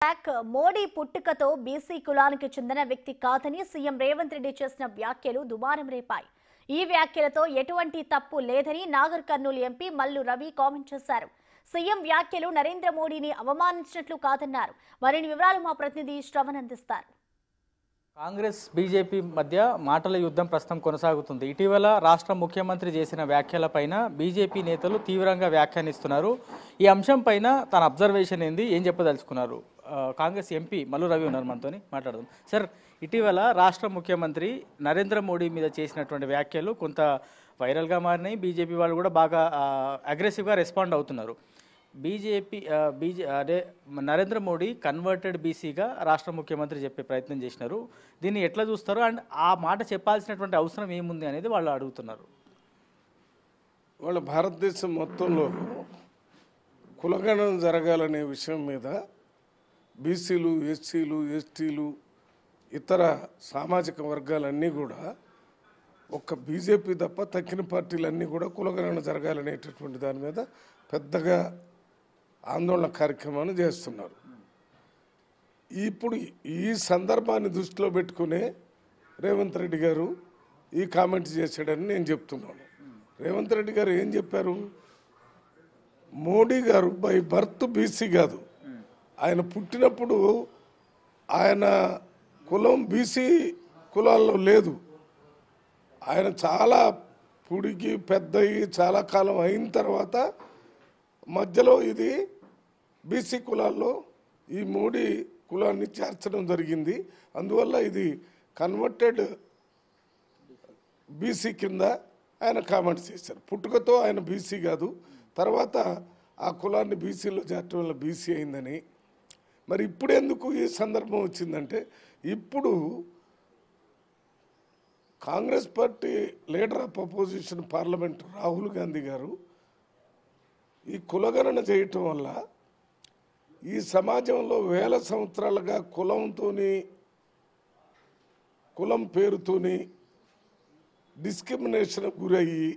మోడీ పుట్టుకతో బీసీ కులానికి చెందిన వ్యక్తి కాదని సీఎం రేవంత్ రెడ్డి చేసిన వ్యాఖ్యలు దుమారం రేపాయి. ఈ వ్యాఖ్యలతో ఎటువంటి తప్పు లేదని నాగర్ కర్నూలు ఎంపీ మల్లు రవి కామెంట్ చేశారు. సీఎం వ్యాఖ్యలు నరేంద్ర మోడీని అవమానించినట్లు కాదన్నారు. మరిన్ని వివరాలు మా ప్రతినిధి శ్రవణ్ అందిస్తారు. కాంగ్రెస్ బీజేపీ మధ్య మాటల యుద్ధం ప్రస్తుతం కొనసాగుతుంది. ఇటీవల రాష్ట్ర ముఖ్యమంత్రి చేసిన వ్యాఖ్యలపైన బీజేపీ నేతలు తీవ్రంగా వ్యాఖ్యానిస్తున్నారు. ఈ అంశం పైన తన అబ్జర్వేషన్ ఏంది, ఏం చెప్పదలుచుకున్నారు? కాంగ్రెస్ ఎంపీ మల్లు రవి ఉన్నారు, మనతో మాట్లాడదాం. సార్, ఇటీవల రాష్ట్ర ముఖ్యమంత్రి నరేంద్ర మోడీ మీద చేసినటువంటి వ్యాఖ్యలు కొంత వైరల్గా మారినాయి. బీజేపీ వాళ్ళు కూడా బాగా అగ్రెసివ్గా రెస్పాండ్ అవుతున్నారు. అదే నరేంద్ర మోడీ కన్వర్టెడ్ బీసీగా రాష్ట్ర ముఖ్యమంత్రి చెప్పే ప్రయత్నం చేసినారు. దీన్ని ఎట్లా చూస్తారు అండ్ ఆ మాట చెప్పాల్సినటువంటి అవసరం ఏముంది అనేది వాళ్ళు అడుగుతున్నారు. వాళ్ళ భారతదేశం మొత్తంలో కులగణన జరగాలనే విషయం మీద బీసీలు, ఎస్సీలు, ఎస్టీలు, ఇతర సామాజిక వర్గాలన్నీ కూడా ఒక్క బీజేపీ తప్ప తక్కిన పార్టీలన్నీ కూడా కులగణన జరగాలనేటటువంటి దాని మీద పెద్దగా ఆందోళన కార్యక్రమాన్ని చేస్తున్నారు. ఇప్పుడు ఈ సందర్భాన్ని దృష్టిలో పెట్టుకునే రేవంత్ రెడ్డి గారు ఈ కామెంట్ చేశాడని నేను చెప్తున్నాను. రేవంత్ రెడ్డి గారు ఏం చెప్పారు? మోడీ గారు బై బర్త్ బీసీ కాదు, ఆయన పుట్టినప్పుడు ఆయన కులం బీసీ కులాల్లో లేదు. ఆయన చాలా పుడికి పెద్దయి చాలా కాలం అయిన తర్వాత మధ్యలో ఇది బీసీ కులాల్లో ఈ మోడీ కులాన్ని చేర్చడం జరిగింది. అందువల్ల ఇది కన్వర్టెడ్ బీసీ కింద ఆయన కామెంట్స్ చేశారు. పుట్టుకతో ఆయన బీసీ కాదు, తర్వాత ఆ కులాన్ని బీసీలో చేర్చడం వల్ల బీసీ అయిందని. మరి ఇప్పుడు ఎందుకు ఈ సందర్భం వచ్చిందంటే, ఇప్పుడు Congress party leader of opposition parliament Rahul Gandhi గారు ఈ కులగణన చేయటం వల్ల ఈ సమాజంలో వేల సంవత్సరాలుగా కులం పేరుతోని డిస్క్రిమినేషన్ గురయ్యి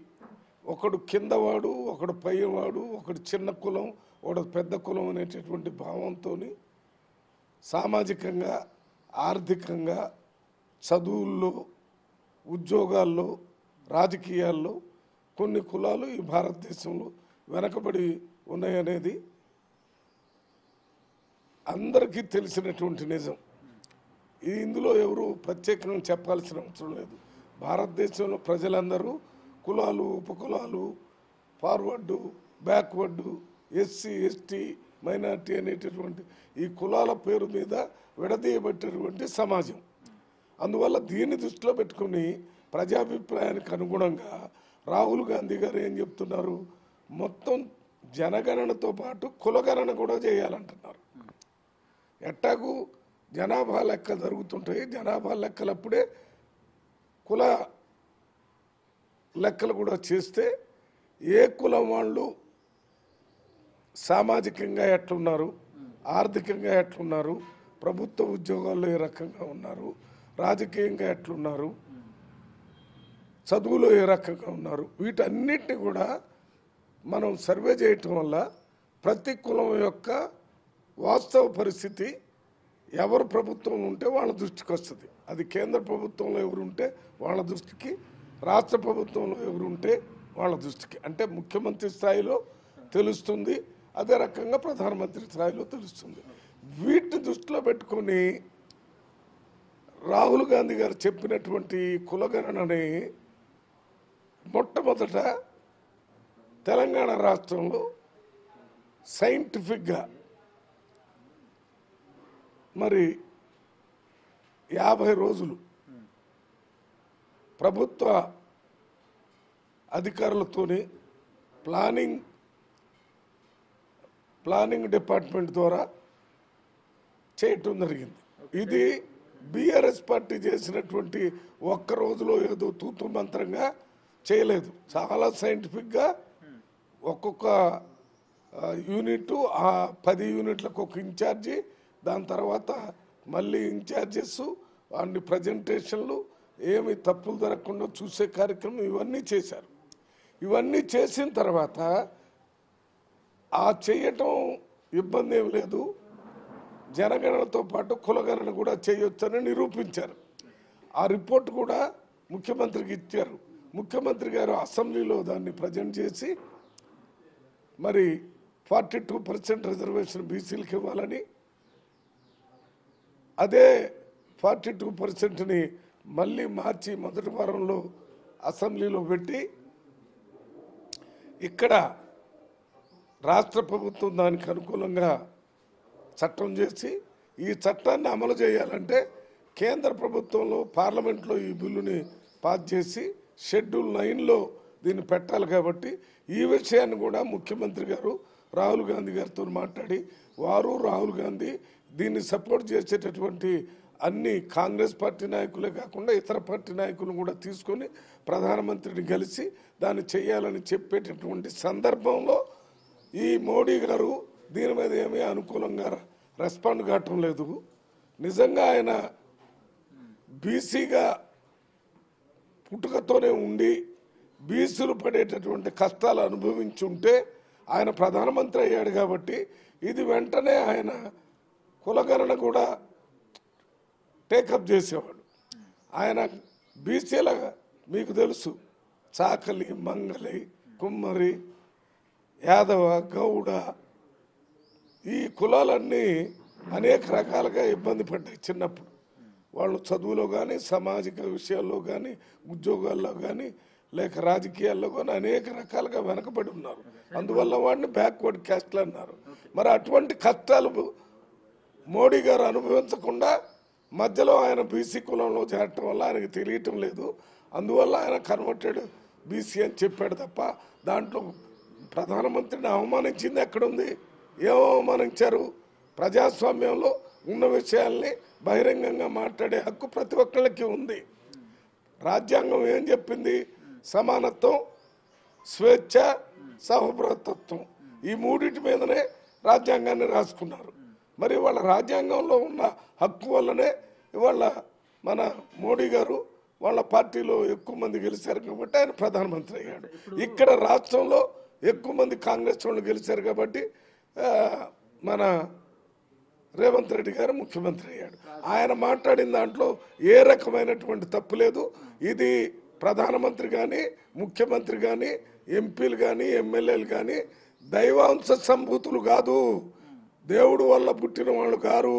ఒకడు కిందవాడు, ఒకడు పైవాడు, ఒకడు చిన్న కులం, ఒకడు పెద్ద కులం అనేటటువంటి భావంతో సామాజికంగా, ఆర్థికంగా, చదువుల్లో, ఉద్యోగాల్లో, రాజకీయాల్లో కొన్ని కులాలు ఈ భారతదేశంలో వెనకబడి ఉన్నాయనేది అందరికీ తెలిసినటువంటి నిజం. ఇందులో ఎవరు ప్రత్యేకంగా చెప్పాల్సిన అవసరం లేదు. భారతదేశంలో ప్రజలందరూ కులాలు, ఉపకులాలు, ఫార్వర్డు, బ్యాక్వర్డు, ఎస్సీ, ఎస్టీ, మైనార్టీ అనేటటువంటి ఈ కులాల పేరు మీద విడదీయబట్టేటువంటి సమాజం. అందువల్ల దీన్ని దృష్టిలో పెట్టుకుని ప్రజాభిప్రాయానికి అనుగుణంగా రాహుల్ గాంధీ గారు ఏం చెప్తున్నారు? మొత్తం జనగణనతో పాటు కులగణన కూడా చేయాలంటున్నారు. ఎట్టాకు జనాభా లెక్క జరుగుతుంటాయి, జనాభా లెక్కలప్పుడే కుల లెక్కలు కూడా చేస్తే ఏ కులం వాళ్ళు సామాజికంగా ఎట్లున్నారు, ఆర్థికంగా ఎట్లున్నారు, ప్రభుత్వ ఉద్యోగాల్లో ఏ రకంగా ఉన్నారు, రాజకీయంగా ఎట్లున్నారు, చదువులో ఏ రకంగా ఉన్నారు, వీటన్నిటిని కూడా మనం సర్వే చేయటం వల్ల ప్రతి కులం యొక్క వాస్తవ పరిస్థితి ఎవరు ప్రభుత్వం ఉంటే వాళ్ళ దృష్టికి వస్తుంది. అది కేంద్ర ప్రభుత్వంలో ఎవరు ఉంటే వాళ్ళ దృష్టికి, రాష్ట్ర ప్రభుత్వంలో ఎవరు ఉంటే వాళ్ళ దృష్టికి, అంటే ముఖ్యమంత్రి స్థాయిలో తెలుస్తుంది, అదే రకంగా ప్రధానమంత్రి స్థాయిలో తెలుస్తుంది. వీటిని దృష్టిలో పెట్టుకొని రాహుల్ గాంధీ గారు చెప్పినటువంటి కులగణనని మొట్టమొదట తెలంగాణ రాష్ట్రంలో సైంటిఫిక్గా మరి 50 రోజులు ప్రభుత్వ అధికారులతోని ప్లానింగ్ డిపార్ట్మెంట్ ద్వారా చేయటం జరిగింది. ఇది బీఆర్ఎస్ పార్టీ చేసినటువంటి ఒక్క రోజులో ఏదో తూతు మంత్రంగా చేయలేదు. చాలా సైంటిఫిక్గా ఒక్కొక్క యూనిట్, ఆ 10 యూనిట్లకు ఒక ఇన్ఛార్జి, దాని తర్వాత మళ్ళీ ఇన్ఛార్జెస్, అన్ని ప్రజెంటేషన్లు, ఏమి తప్పులు జరగకుండా చూసే కార్యక్రమం ఇవన్నీ చేశారు. ఇవన్నీ చేసిన తర్వాత ఆ చేయటం ఇబ్బంది ఏమి లేదు. జనగణనతో పాటు కులగణన కూడా చేయొచ్చని నిరూపించారు. ఆ రిపోర్ట్ కూడా ముఖ్యమంత్రికి ఇచ్చారు. ముఖ్యమంత్రి గారు అసెంబ్లీలో దాన్ని ప్రజెంట్ చేసి మరి 42% రిజర్వేషన్ బీసీలకు ఇవ్వాలని, అదే 42%ని మళ్ళీ మార్చి మొదటి వారంలో అసెంబ్లీలో పెట్టి ఇక్కడ రాష్ట్ర ప్రభుత్వం దానికి అనుకూలంగా చట్టం చేసి ఈ చట్టాన్ని అమలు చేయాలంటే కేంద్ర ప్రభుత్వంలో పార్లమెంట్లో ఈ బిల్లుని పాస్ చేసి షెడ్యూల్ 9లో దీన్ని పెట్టాలి. కాబట్టి ఈ విషయాన్ని కూడా ముఖ్యమంత్రి గారు రాహుల్ గాంధీ గారితో మాట్లాడి రాహుల్ గాంధీ దీన్ని సపోర్ట్ చేసేటటువంటి అన్ని కాంగ్రెస్ పార్టీ నాయకులే కాకుండా ఇతర పార్టీ నాయకులు కూడా తీసుకొని ప్రధానమంత్రిని కలిసి దాన్ని చేయాలని చెప్పేటటువంటి సందర్భంలో ఈ మోడీ గారు దీని మీద ఏమీ అనుకూలంగా రెస్పాండ్ కావటం లేదు. నిజంగా ఆయన బీసీగా పుట్టుకతోనే ఉండి బీసీలు పడేటటువంటి కష్టాలు అనుభవించుంటే ఆయన ప్రధానమంత్రి అయ్యాడు. కాబట్టి ఇది వెంటనే ఆయన కులగణన కూడా టేకప్ చేసేవాడు. ఆయన బీసీల మీకు తెలుసు, చాకలి, మంగలి, కుమ్మరి, యాదవ, గౌడ ఈ కులాలన్నీ అనేక రకాలుగా ఇబ్బంది పడ్డాయి చిన్నప్పుడు. వాళ్ళు చదువులో కానీ సామాజిక విషయాల్లో కానీ ఉద్యోగాల్లో కానీ లేక రాజకీయాల్లో కానీ అనేక రకాలుగా వెనకబడి ఉన్నారు. అందువల్ల వాడిని బ్యాక్వర్డ్ క్యాస్ట్లు అన్నారు. మరి అటువంటి కష్టాలు మోడీ గారు అనుభవించకుండా మధ్యలో ఆయన బీసీ కులంలో చేరటం వల్ల ఆయనకు తెలియటం లేదు. అందువల్ల ఆయన కన్వర్టెడ్ బీసీ అని చెప్పాడు తప్ప దాంట్లో ప్రధానమంత్రిని అవమానించింది ఎక్కడుంది? ఏం అవమానించారు? ప్రజాస్వామ్యంలో ఉన్న విషయాల్ని బహిరంగంగా మాట్లాడే హక్కు ప్రతి ఒక్కళ్ళకి ఉంది. రాజ్యాంగం ఏం చెప్పింది? సమానత్వం, స్వేచ్ఛ, సహభ్రతత్వం ఈ మూడింటి మీదనే రాజ్యాంగాన్ని రాసుకున్నారు. మరి వాళ్ళ రాజ్యాంగంలో ఉన్న హక్కు వల్లనే ఇవాళ మన మోడీ గారు వాళ్ళ పార్టీలో ఎక్కువ మంది గెలిచారు కాబట్టి ఆయన ప్రధానమంత్రి అయ్యాడు. ఇక్కడ రాష్ట్రంలో ఎక్కువ మంది కాంగ్రెస్ వాళ్ళు గెలిచారు కాబట్టి మన రేవంత్ రెడ్డి గారు ముఖ్యమంత్రి అయ్యాడు. ఆయన మాట్లాడిన దాంట్లో ఏ రకమైనటువంటి తప్పు లేదు. ఇది ప్రధానమంత్రి కానీ ముఖ్యమంత్రి కానీ ఎంపీలు కానీ ఎమ్మెల్యేలు కానీ దైవాంశ సంభూతులు కాదు, దేవుడు వల్ల పుట్టిన వాళ్ళు కారు,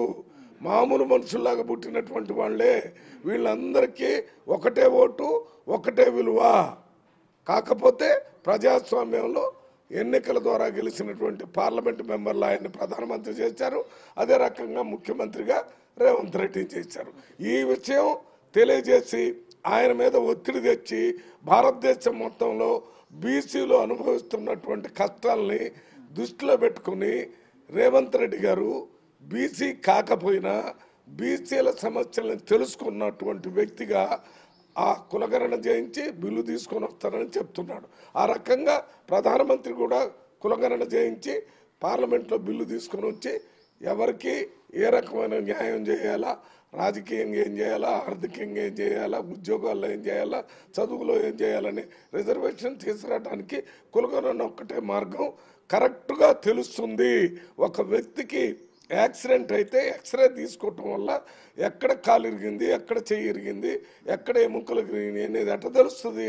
మామూలు మనుషుల్లాగా పుట్టినటువంటి వాళ్ళే. వీళ్ళందరికీ ఒకటే ఓటు, ఒకటే విలువ. కాకపోతే ప్రజాస్వామ్యంలో ఎన్నికల ద్వారా గెలిచినటువంటి పార్లమెంటు మెంబర్లు ఆయన్ని ప్రధానమంత్రి చేశారు. అదే రకంగా ముఖ్యమంత్రిగా రేవంత్ రెడ్డి చేశారు. ఈ విషయం తెలియజేసి ఆయన మీద ఒత్తిడి తెచ్చి భారతదేశం మొత్తంలో బీసీలు అనుభవిస్తున్నటువంటి కష్టాలని దృష్టిలో పెట్టుకుని రేవంత్ రెడ్డి గారు బీసీ కాకపోయినా బీసీల సమస్యలను తెలుసుకున్నటువంటి వ్యక్తిగా ఆ కులగణన చేయించి బిల్లు తీసుకొని వస్తారని చెప్తున్నాడు. ఆ రకంగా ప్రధానమంత్రి కూడా కులగణన చేయించి పార్లమెంట్లో బిల్లు తీసుకొని వచ్చి ఎవరికి ఏ రకమైన న్యాయం చేయాలా, రాజకీయంగా ఏం చేయాలా, ఆర్థికంగా ఏం చేయాలా, ఉద్యోగాల్లో ఏం చేయాలా, చదువులో ఏం చేయాలని రిజర్వేషన్ తీసుకురావడానికి కులగణన ఒక్కటే మార్గం. కరెక్ట్గా తెలుస్తుంది. ఒక వ్యక్తికి యాక్సిడెంట్ అయితే ఎక్స్రే తీసుకోవటం వల్ల ఎక్కడ కాలు ఇరిగింది, ఎక్కడ చెయ్యి ఇరిగింది, ఎక్కడ ఎముకలు ఇరిగింది అనేది ఎట్ట తెలుస్తుంది?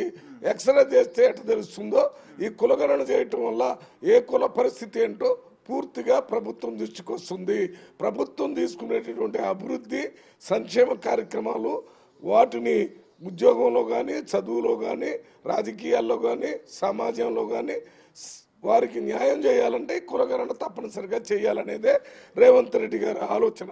ఎక్స్రే చేస్తే ఎట్ట తెలుస్తుందో ఈ కులగణన చేయటం వల్ల ఏ కుల పరిస్థితి ఏంటో పూర్తిగా ప్రభుత్వం దృష్టికి వస్తుంది. ప్రభుత్వం తీసుకునేటటువంటి అభివృద్ధి సంక్షేమ కార్యక్రమాలు వాటిని ఉద్యోగంలో కానీ చదువులో కానీ రాజకీయాల్లో కానీ సమాజంలో కానీ వారికి న్యాయం చేయాలంటే కులగణన తప్పనిసరిగా చేయాలనేదే రేవంత్ రెడ్డి గారి ఆలోచన.